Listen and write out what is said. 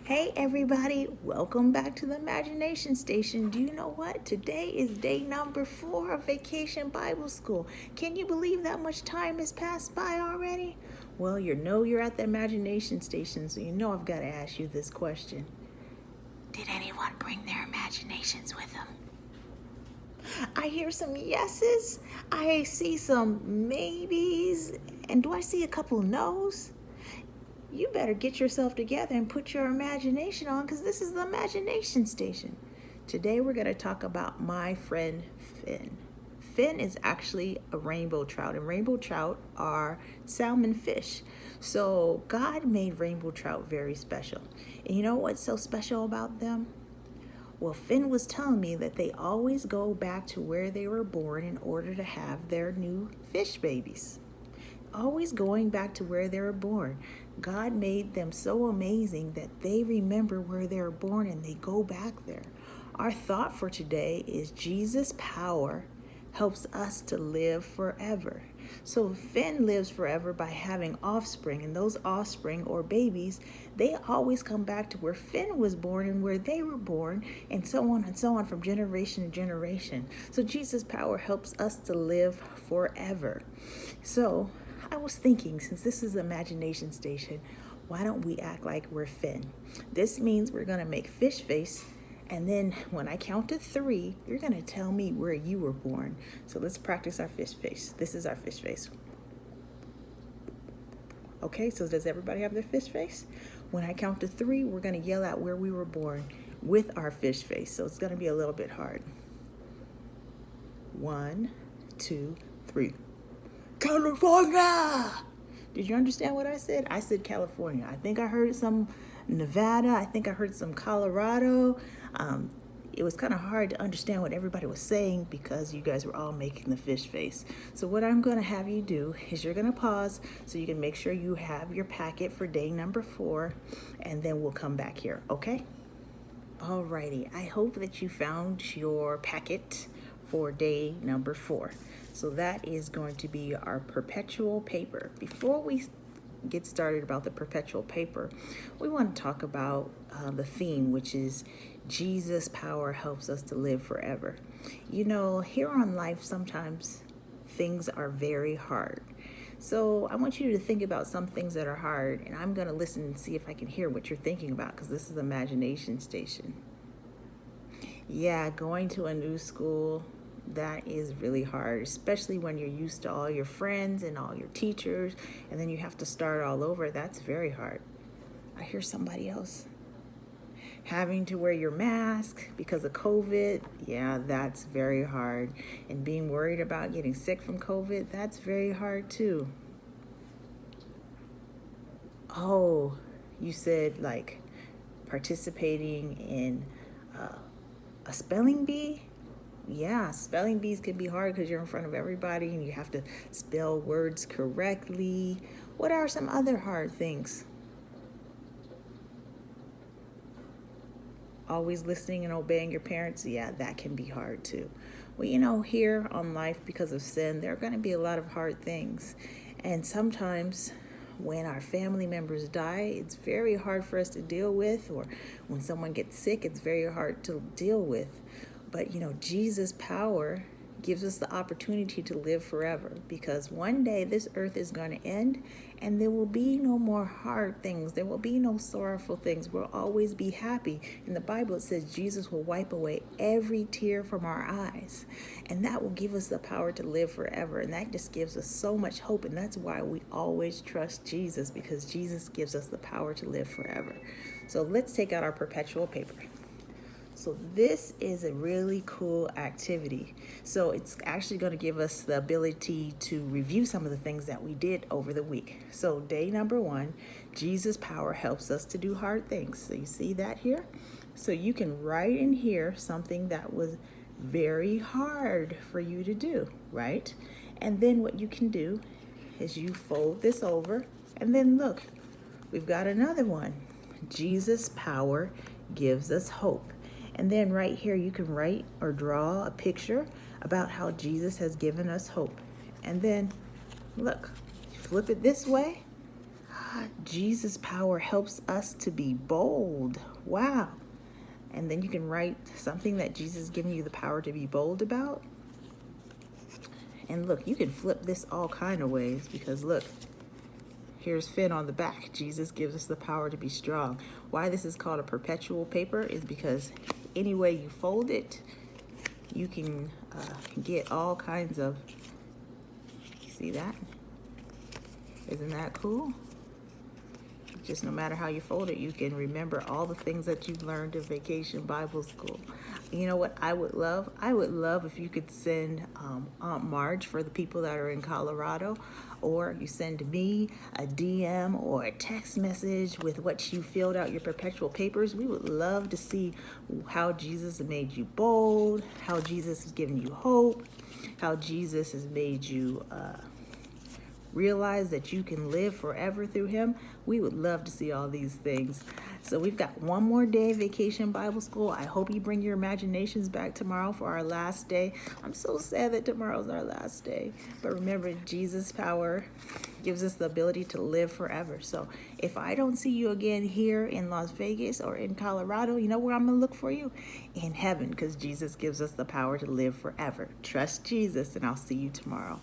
Hey everybody, welcome back to the Imagination Station. Do you know what? Today is day number 4 of Vacation Bible School. Can you believe that much time has passed by already? Well, you're at the Imagination Station, so you know I've got to ask you this question. Did anyone bring their imaginations with them? I hear some yeses, I see some maybes, and do I see a couple no's? You better get yourself together and put your imagination on, because this is the Imagination Station. Today we're going to talk about my friend Finn. Finn is actually a rainbow trout, and rainbow trout are salmon fish. So God made rainbow trout very special. And you know what's so special about them? Well, Finn was telling me that they always go back to where they were born in order to have their new fish babies. Always going back to where they were born. God made them so amazing that they remember where they were born and they go back there. Our thought for today is Jesus' power helps us to live forever. So Finn lives forever by having offspring, and those offspring or babies, they always come back to where Finn was born and where they were born, and so on from generation to generation. So Jesus' power helps us to live forever. So I was thinking, since this is the Imagination Station, why don't we act like we're Finn? This means we're going to make fish face, and then when I count to 3, you're going to tell me where you were born. So let's practice our fish face. This is our fish face. Okay, so does everybody have their fish face? When I count to 3, we're going to yell out where we were born with our fish face. So it's going to be a little bit hard. 1, 2, 3. California! Did you understand what I said? I said California. I think I heard some Nevada. I think I heard some Colorado. It was kind of hard to understand what everybody was saying because you guys were all making the fish face. So what I'm going to have you do is you're going to pause so you can make sure you have your packet for day number 4, and then we'll come back here, okay? Alrighty, I hope that you found your packet for day number 4. So that is going to be our perpetual paper. Before we get started about the perpetual paper, we want to talk about the theme, which is Jesus' power helps us to live forever. You know, here on life, sometimes things are very hard. So I want you to think about some things that are hard, and I'm going to listen and see if I can hear what you're thinking about, because this is the Imagination Station. Yeah, going to a new school, that is really hard, especially when you're used to all your friends and all your teachers, and then you have to start all over. That's very hard. I hear somebody else. Having to wear your mask because of COVID, yeah, that's very hard. And being worried about getting sick from COVID, that's very hard too. Oh, you said like participating in a spelling bee? Yeah, spelling bees can be hard because you're in front of everybody and you have to spell words correctly. What are some other hard things? Always listening and obeying your parents? Yeah, that can be hard too. Well, you know, here on life, because of sin, there are going to be a lot of hard things. And sometimes when our family members die, it's very hard for us to deal with, or when someone gets sick, it's very hard to deal with. But, you know, Jesus' power gives us the opportunity to live forever, because one day this earth is going to end and there will be no more hard things. There will be no sorrowful things. We'll always be happy. In the Bible, it says Jesus will wipe away every tear from our eyes, and that will give us the power to live forever. And that just gives us so much hope. And that's why we always trust Jesus, because Jesus gives us the power to live forever. So let's take out our perpetual paper. So this is a really cool activity. So it's actually going to give us the ability to review some of the things that we did over the week. So day number 1, Jesus' power helps us to do hard things. So you see that here? So you can write in here something that was very hard for you to do, right? And then what you can do is you fold this over, and then look, we've got another one. Jesus' power gives us hope. And then right here, you can write or draw a picture about how Jesus has given us hope. And then, look, flip it this way. Jesus' power helps us to be bold. Wow. And then you can write something that Jesus is giving you the power to be bold about. And look, you can flip this all kind of ways, because look, here's Finn on the back. Jesus gives us the power to be strong. Why this is called a perpetual paper is because any way you fold it, you can get all kinds of, see that? Isn't that cool? Just no matter how you fold it, you can remember all the things that you've learned in Vacation Bible School. You know what I would love? I would love if you could send Aunt Marge, for the people that are in Colorado, or you send me a DM or a text message with what you filled out your perpetual papers. We would love to see how Jesus has made you bold, how Jesus has given you hope, how Jesus has made you realize that you can live forever through him. We would love to see all these things. So we've got one more day of Vacation Bible School. I hope you bring your imaginations back tomorrow for our last day. I'm so sad that tomorrow's our last day. But remember, Jesus' power gives us the ability to live forever. So if I don't see you again here in Las Vegas or in Colorado, you know where I'm going to look for you? In heaven, because Jesus gives us the power to live forever. Trust Jesus, and I'll see you tomorrow.